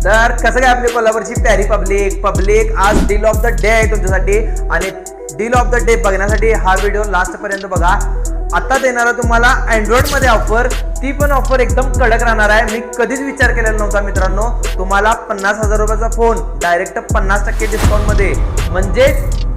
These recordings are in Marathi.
तर कसं काय आपली कोल्हापूरची प्यारी पब्लिक आज डील ऑफ द डे आहे तुमच्यासाठी आणि डील ऑफ द डे बघण्यासाठी हा व्हिडिओ लास्ट पर्यंत बघा। आता देणारा तुम्हाला अँड्रॉइड मध्ये ऑफर, ती पण ऑफर एकदम कडक राहणार आहे। मी कधीच विचार केलेला नव्हता मित्रांनो, तुम्हाला 50,000 रुपयाचा फोन डायरेक्ट 50% डिस्काउंट मध्ये म्हणजे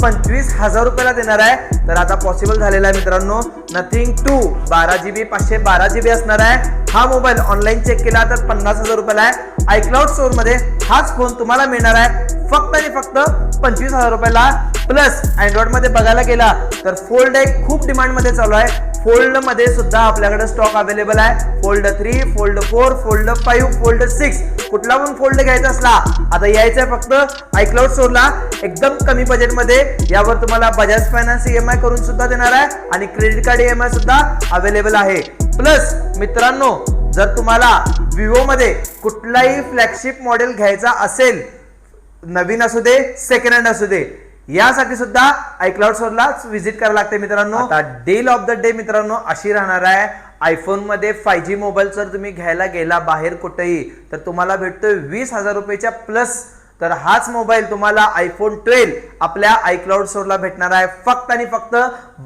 25,000 रुपयाला देणार आहे। तर आता पॉसिबल झालेला आहे मित्रांनो। नथिंग टू 12GB 512GB असणार आहे हा मोबाईल। ऑनलाईन चेक केला तर 50,000 रुपयाला आहे। आयक्लाउड स्टोअर मध्ये हाच फोन तुम्हाला मिळणार आहे फक्त आणि फक्त 25,000 रुपयाला। प्लस अँड्रॉइड मध्ये बघायला गेला तर फोल्ड एक खूप डिमांड मध्ये चालू आहे। फोल्ड मध्ये सुद्धा आपल्याकडे स्टॉक अवेलेबल आहे। फोल्ड 3, फोल्ड 4, फोल्ड 5, फोल्ड 6 कुठला पण फोल्ड घ्यायचा असला आता यायचं आहे फक्त आयक्लाउड स्टोअरला एकदम कमी बजेट मध्ये। यावर तुम्हाला बजाज फायनान्स EMI करून सुद्धा देणार आहे आणि क्रेडिट कार्ड EMI सुद्धा अवेलेबल आहे। प्लस मित्रांनो, जर तुम्हाला विवो मध्ये कुठलाही फ्लॅगशिप मॉडेल घ्यायचा असेल, नवीन असू दे सेकंड हँड असू दे, यासाठी सुद्धा आयक्लाउड स्टोअरला व्हिजिट करायला लागते मित्रांनो। आता डील ऑफ द डे मित्रांनो अशी राहणार आहे। आयफोन मध्ये 5G मोबाईल जर तुम्ही घ्यायला गेला बाहेर कुठेही तर तुम्हाला भेटतोय 20,000 रुपयाच्या प्लस। तर हाच मोबाईल तुम्हाला आयफोन 12 आपल्या आयक्लाउड स्टोअरला भेटणार आहे फक्त आणि फक्त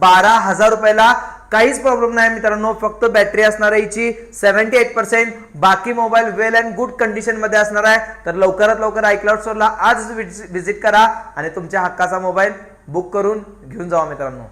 12,000 रुपयाला। काहीच प्रॉब्लेम नाही मित्रांनो, फक्त बॅटरी असणार आहे हिची 78%, बाकी mobile well and good condition मध्ये असणार आहे। तर लवकरात लवकर आयक्लाउड स्टोअरला आज व्हिजिट करा आणि तुमच्या हक्काचा मोबाईल बुक करून घेऊन जावा मित्रांनो।